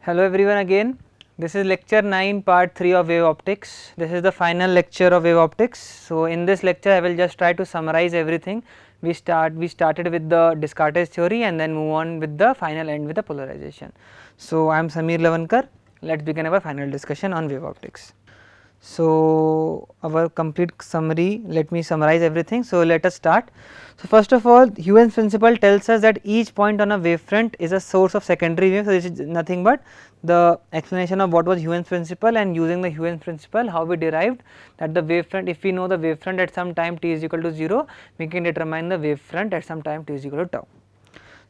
Hello everyone again. This is lecture 9 part 3 of wave optics. This is the final lecture of wave optics. So in this lecture I will just try to summarize everything. We started with the Descartes theory and then move on with the final end with the polarization. So I am Sameer Lavankar. Let us begin our final discussion on wave optics. So our complete summary, let me summarize everything. So let us start. So first of all, Huygens principle tells us that each point on a wavefront is a source of secondary wave. So this is nothing but the explanation of what was Huygens principle, and using the Huygens principle how we derived that the wavefront, if we know the wavefront at some time t is equal to 0, we can determine the wavefront at some time t is equal to tau.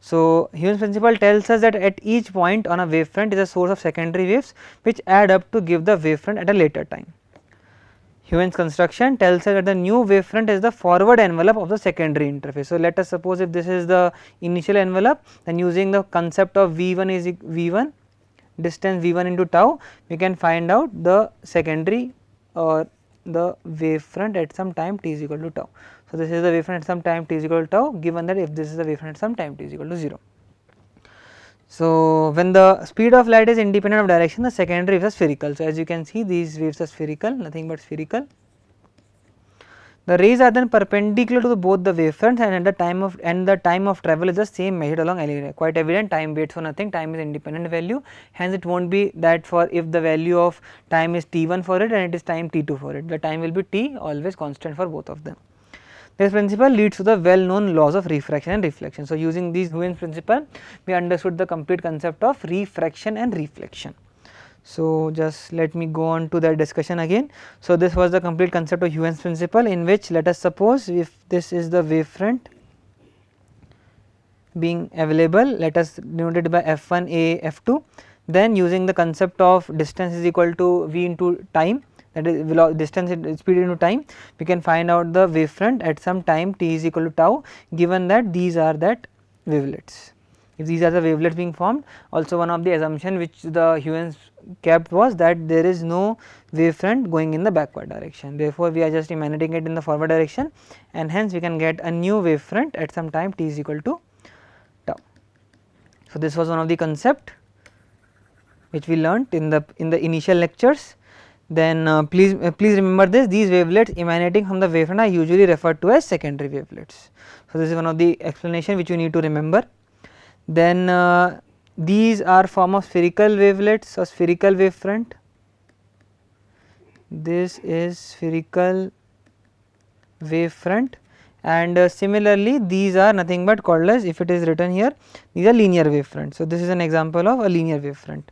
So Huygens principle tells us that at each point on a wavefront is a source of secondary waves which add up to give the wavefront at a later time. Huygens construction tells us that the new wavefront is the forward envelope of the secondary interface. So let us suppose if this is the initial envelope, then using the concept of V1 is V1 distance V1 into tau, we can find out the secondary or the wavefront at some time t is equal to tau. So this is the wavefront at some time t is equal to tau, given that if this is the wavefront at some time t is equal to 0. So when the speed of light is independent of direction, the secondary waves are spherical. So as you can see, these waves are spherical, nothing but spherical. The rays are then perpendicular to both the wavefronts, and the time of travel is the same measured along LA. Quite evident, time waits for nothing, time is independent value, hence it will not be that for if the value of time is t1 for it and it is time t2 for it, the time will be t always constant for both of them. This principle leads to the well known laws of refraction and reflection. So using these Huygens principle, we understood the complete concept of refraction and reflection. So just let me go on to that discussion again. So this was the complete concept of Huygens principle, in which let us suppose if this is the wavefront being available, let us denote it by f1 a f2, then using the concept of distance is equal to v into time, that is distance speed into time, we can find out the wavefront at some time t is equal to tau, given that these are that wavelets. If these are the wavelets being formed, also one of the assumption which the Huygens kept was that there is no wavefront going in the backward direction. Therefore, we are just emanating it in the forward direction, and hence we can get a new wavefront at some time t is equal to tau. So this was one of the concept which we learnt in the initial lectures. Then please remember this, these wavelets emanating from the wavefront are usually referred to as secondary wavelets. So this is one of the explanation which you need to remember. Then these are form of spherical wavelets or spherical wavefront. This is spherical wavefront, and similarly these are nothing but called as, if it is written here, these are linear wavefront. So this is an example of a linear wavefront.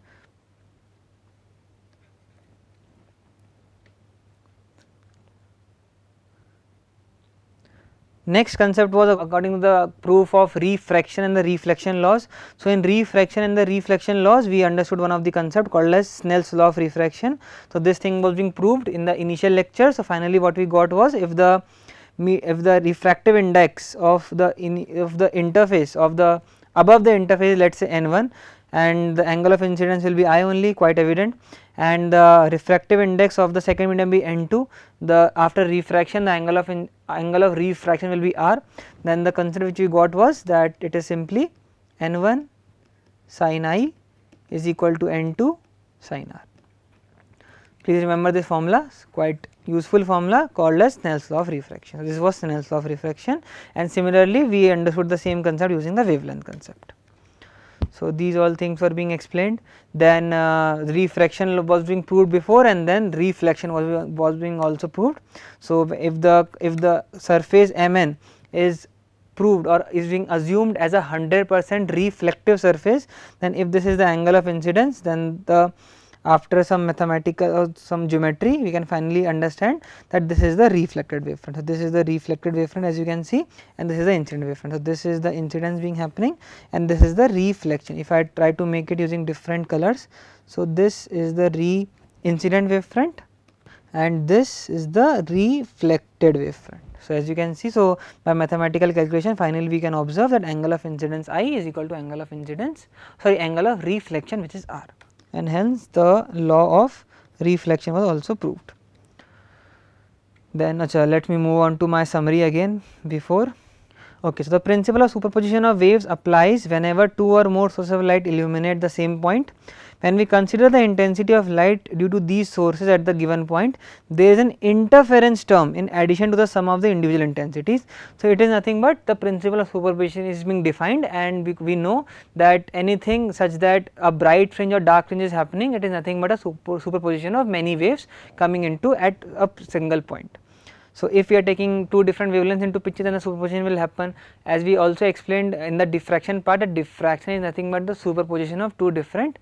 Next concept was according to the proof of refraction and the reflection laws. So in refraction and the reflection laws, we understood one of the concept called as Snell's law of refraction. So this thing was being proved in the initial lecture. So finally what we got was, if the refractive index of the interface of the above the interface, let us say n1, and the angle of incidence will be I only, quite evident, and the refractive index of the second medium be n2, the after refraction the angle of refraction will be r, then the concept which we got was that it is simply n1 sin I is equal to n2 sin r. Please remember this formula, quite useful formula called as Snell's law of refraction. So this was Snell's law of refraction, and similarly we understood the same concept using the wavelength concept. So these all things were being explained. Then refraction was being proved before, and then reflection was being also proved. So if the surface Mn is proved or is being assumed as a 100% reflective surface, then if this is the angle of incidence, then after some mathematical or some geometry, we can finally understand that this is the reflected wavefront. So this is the reflected wavefront, as you can see, and this is the incident wavefront. So this is the incidence being happening, and this is the reflection. If I try to make it using different colors, so this is the incident wavefront, and this is the reflected wavefront. So as you can see, so by mathematical calculation, finally we can observe that angle of incidence I is equal to angle of reflection, which is r, and hence the law of reflection was also proved. Then let me move on to my summary again before. Okay, so the principle of superposition of waves applies whenever two or more sources of light illuminate the same point. When we consider the intensity of light due to these sources at the given point, there is an interference term in addition to the sum of the individual intensities. So, it is nothing but the principle of superposition is being defined, and we know that anything such that a bright fringe or dark fringe is happening, it is nothing but a superposition of many waves coming into at a single point. So, if we are taking two different wavelengths into picture, then the superposition will happen. As we also explained in the diffraction part, that diffraction is nothing but the superposition of two different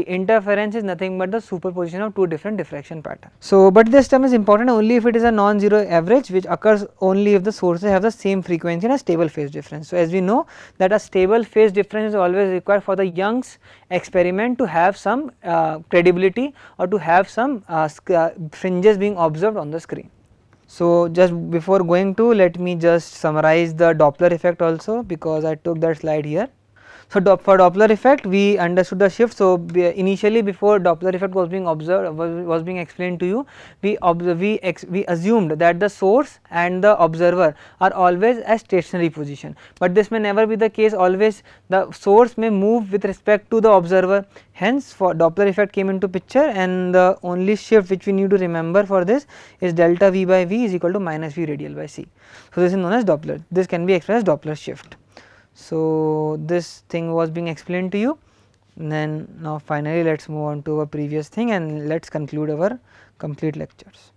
interference is nothing but the superposition of two different diffraction patterns. So, but this term is important only if it is a non-zero average, which occurs only if the sources have the same frequency and a stable phase difference. So, as we know that a stable phase difference is always required for the Young's experiment to have some credibility or to have some fringes being observed on the screen. So, just before going to, let me just summarize the Doppler effect also, because I took that slide here. So, for Doppler effect we understood the shift. So, initially before Doppler effect was being observed, was being explained to you, we assumed that the source and the observer are always at stationary position, but this may never be the case. Always the source may move with respect to the observer. Hence, for Doppler effect came into picture, and the only shift which we need to remember for this is delta V by V is equal to minus V radial by C. So, this is known as Doppler. This can be expressed as Doppler shift. So, this thing was being explained to you. Then now finally, let us move on to our previous thing and let us conclude our complete lectures.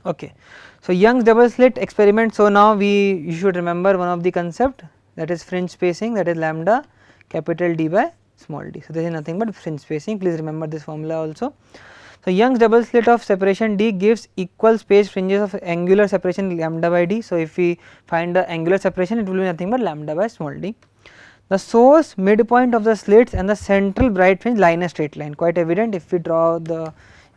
Okay. So, Young's double slit experiment. So, now you should remember one of the concept, that is fringe spacing, that is lambda capital D by small d. So, this is nothing but fringe spacing. Please remember this formula also. So, Young's double slit of separation d gives equal spaced fringes of angular separation lambda by d. So, if we find the angular separation, it will be nothing but lambda by small d. The source, midpoint of the slits and the central bright fringe lie in a straight line, quite evident if we draw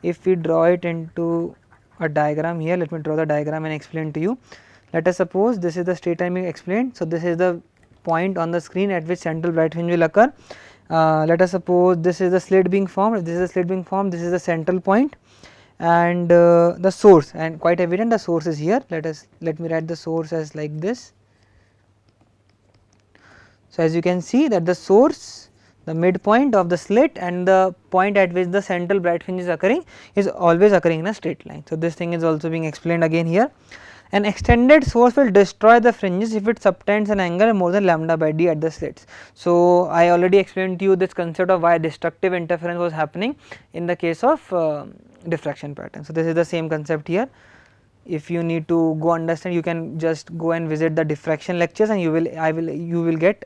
it into a diagram here. Let me draw the diagram and explain to you. Let us suppose this is the straight line being explained. So, this is the point on the screen at which central bright fringe will occur. Let us suppose this is the slit being formed. If this is the slit being formed, this is the central point, and the source, and quite evident the source is here. Let me write the source as like this. So, as you can see that the source, the midpoint of the slit and the point at which the central bright fringe is occurring is always occurring in a straight line. So, this thing is also being explained again here. An extended source will destroy the fringes if it subtends an angle more than lambda by d at the slits. So, I already explained to you this concept of why destructive interference was happening in the case of diffraction pattern. So, this is the same concept here. If you need to go understand, you can just go and visit the diffraction lectures, and you will get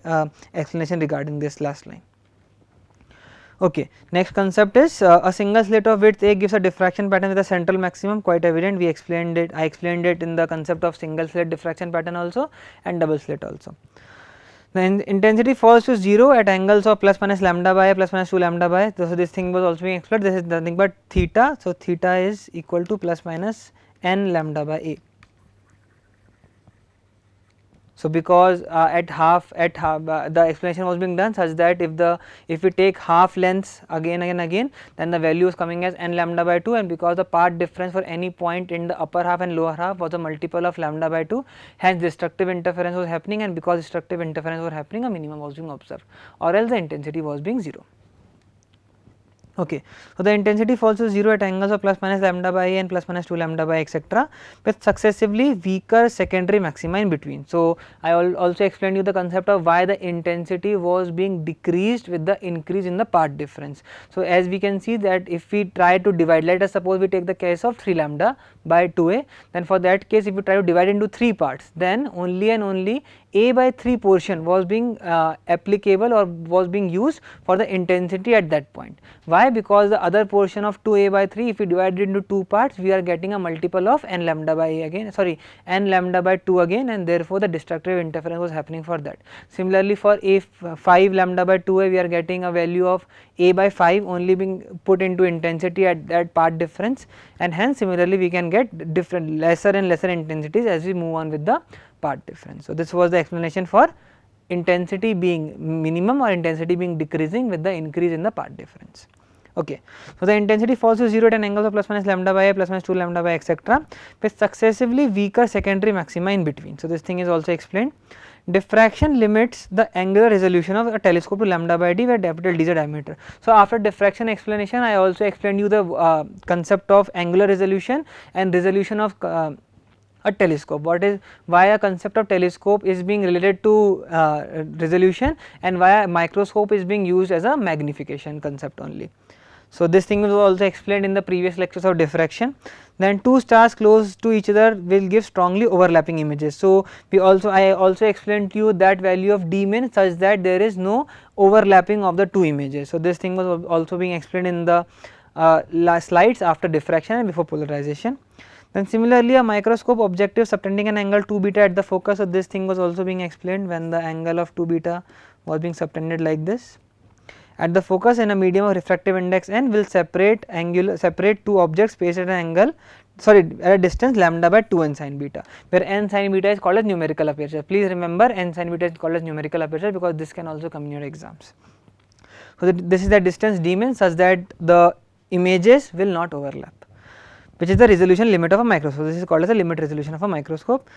explanation regarding this last line. Okay. Next concept is a single slit of width a gives a diffraction pattern with a central maximum, quite evident. We explained it, I explained it in the concept of single slit diffraction pattern also and double slit also. The intensity falls to 0 at angles of plus minus lambda by plus minus 2 lambda by. So, this thing was also being explored. This is nothing but theta. So, theta is equal to plus minus n lambda by a. So, because at half the explanation was being done such that if we take half lengths again, then the value is coming as n lambda by 2, and because the path difference for any point in the upper half and lower half was a multiple of lambda by 2, hence destructive interference was happening, and because destructive interference was happening, a minimum was being observed, or else the intensity was being 0. Okay. So, the intensity falls to 0 at angles of plus minus lambda by a and plus minus 2 lambda by etc., with successively weaker secondary maxima in between. So, I also explained you the concept of why the intensity was being decreased with the increase in the path difference. So, as we can see that if we try to divide, let us suppose we take the case of 3 lambda by 2a, then for that case if you try to divide into 3 parts, then only and only a by 3 portion was being applicable or was being used for the intensity at that point. Why? Because the other portion of 2a by 3, if we divide it into 2 parts, we are getting a multiple of n lambda by a again, n lambda by 2 again, and therefore the destructive interference was happening for that. Similarly, for a 5 lambda by 2a, we are getting a value of a by 5 only being put into intensity at that path difference, and hence similarly we can get different lesser and lesser intensities as we move on with the path difference. So, this was the explanation for intensity being minimum or intensity being decreasing with the increase in the path difference. Okay. So, the intensity falls to 0 at an angle of plus minus lambda by a, plus minus 2 lambda by etc., with successively weaker secondary maxima in between. So, this thing is also explained. Diffraction limits the angular resolution of a telescope to lambda by d, where capital D is the diameter. So, after diffraction explanation, I also explained you the concept of angular resolution and resolution of a telescope. What is, why a concept of telescope is being related to resolution, and why a microscope is being used as a magnification concept only. So, this thing was also explained in the previous lectures of diffraction. Then two stars close to each other will give strongly overlapping images. So, I also explained to you that value of d min such that there is no overlapping of the two images. So, this thing was also being explained in the last slides after diffraction and before polarization. Then similarly, a microscope objective subtending an angle 2 beta at the focus. So, this thing was also being explained when the angle of 2 beta was being subtended like this. At the focus in a medium of refractive index n will separate two objects placed at an angle, at a distance lambda by 2 n sin beta, where n sin beta is called as numerical aperture. Please remember, n sin beta is called as numerical aperture because this can also come in your exams. So, this is the distance d min such that the images will not overlap, which is the resolution limit of a microscope. This is called as the limit resolution of a microscope.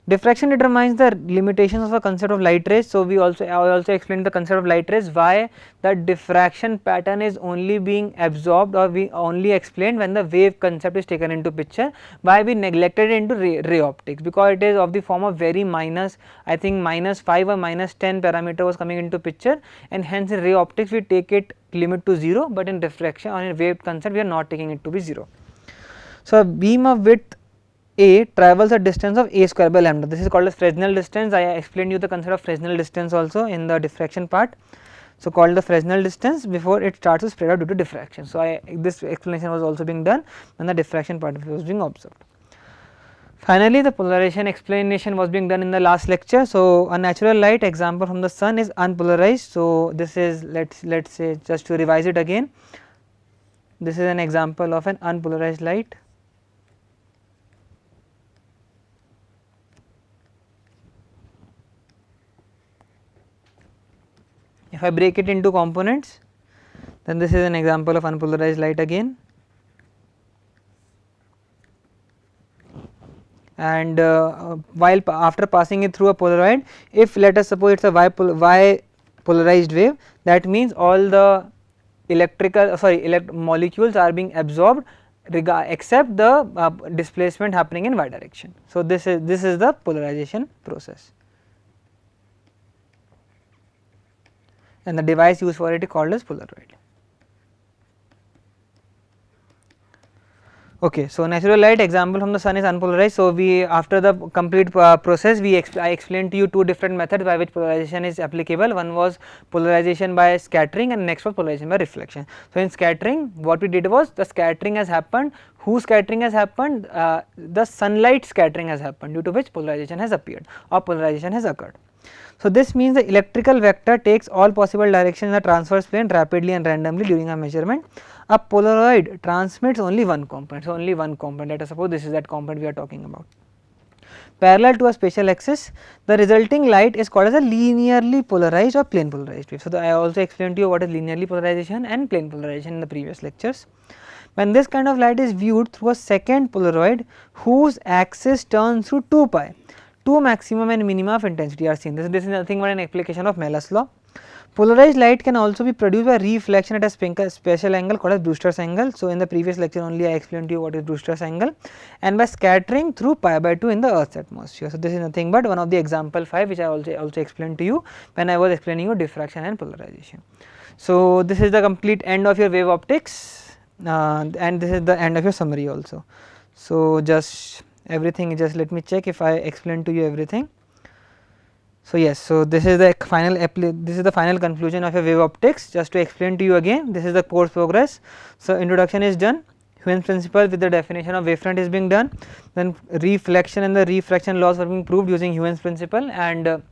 Diffraction determines the limitations of a concept of light rays. So, I also explained the concept of light rays, why the diffraction pattern is only being absorbed, or we only explained when the wave concept is taken into picture, why we neglected into ray optics, because it is of the form of very minus, I think -5 or -10 parameter was coming into picture, and hence in ray optics we take it limit to 0, but in diffraction or in wave concept we are not taking it to be 0. So, a beam of width a travels a distance of a square by lambda. This is called as Fresnel distance. I explained you the concept of Fresnel distance also in the diffraction part. So, called the Fresnel distance before it starts to spread out due to diffraction. So, this explanation was also being done when the diffraction part was being observed. Finally, the polarization explanation was being done in the last lecture. So, a natural light example from the sun is unpolarized. So, this is let's say, just to revise it again, this is an example of an unpolarized light. If I break it into components, then this is an example of unpolarized light again, and after passing it through a Polaroid, if let us suppose it is a Y polarized wave, that means all the molecules are being absorbed except the displacement happening in Y direction. So, this is the polarization process, and the device used for it is called as Polaroid. Okay, so natural light example from the sun is unpolarized. So, we after the complete process I explained to you two different methods by which polarization is applicable. One was polarization by scattering and next was polarization by reflection. So, in scattering what we did was, the scattering has happened, whose scattering has happened, the sunlight scattering has happened, due to which polarization has appeared or polarization has occurred. So, this means the electrical vector takes all possible directions in the transverse plane rapidly and randomly during a measurement. A Polaroid transmits only one component. So, only one component, let us suppose this is that component we are talking about. Parallel to a spatial axis, the resulting light is called as a linearly polarized or plane polarized wave. So, I also explained to you what is linearly polarization and plane polarization in the previous lectures. When this kind of light is viewed through a second Polaroid whose axis turns through 2 pi, two maximum and minima of intensity are seen. This is nothing but an application of Mellor's law. Polarized light can also be produced by reflection at a special angle called as Brewster's angle. So, in the previous lecture only I explained to you what is Brewster's angle, and by scattering through pi by 2 in the Earth's atmosphere. So, this is nothing but one of the example 5 which I also explained to you when I was explaining you diffraction and polarization. So, this is the complete end of your wave optics, and this is the end of your summary also. So, just everything, just let me check if I explained to you everything. So, yes, so this is the final conclusion of your wave optics. Just to explain to you again, this is the course progress. So, introduction is done, Huygens principle with the definition of wavefront is being done, then reflection and the refraction laws are being proved using Huygens principle, and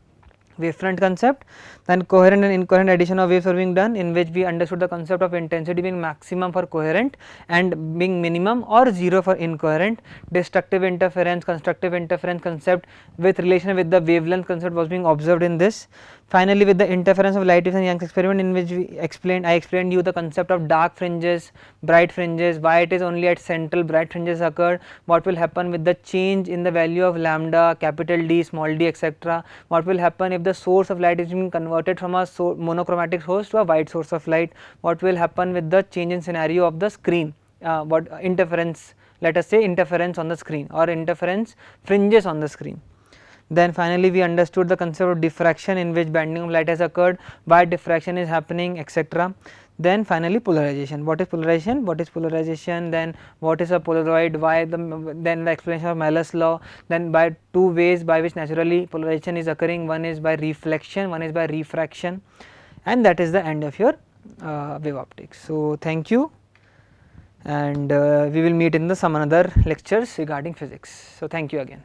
wavefront concept. Then coherent and incoherent addition of waves were being done, in which we understood the concept of intensity being maximum for coherent and being minimum or 0 for incoherent. Destructive interference, constructive interference concept with relation with the wavelength concept was being observed in this. Finally, with the interference of light waves and Young's experiment, in which I explained you the concept of dark fringes, bright fringes, why it is only at central bright fringes occurred, what will happen with the change in the value of lambda, capital D, small d, etc. What will happen if the source of light is being converted from a monochromatic source to a white source of light, what will happen with the change in scenario of the screen, what interference, let us say interference on the screen or interference fringes on the screen. Then finally, we understood the concept of diffraction, in which bending of light has occurred, why diffraction is happening, etc. Then finally, polarization. What is polarization? What is polarization? Then what is a Polaroid? Why then the explanation of Malus law. Then by two ways by which naturally polarization is occurring. One is by reflection, one is by refraction, and that is the end of your wave optics. So thank you, and we will meet in some another lectures regarding physics. So thank you again.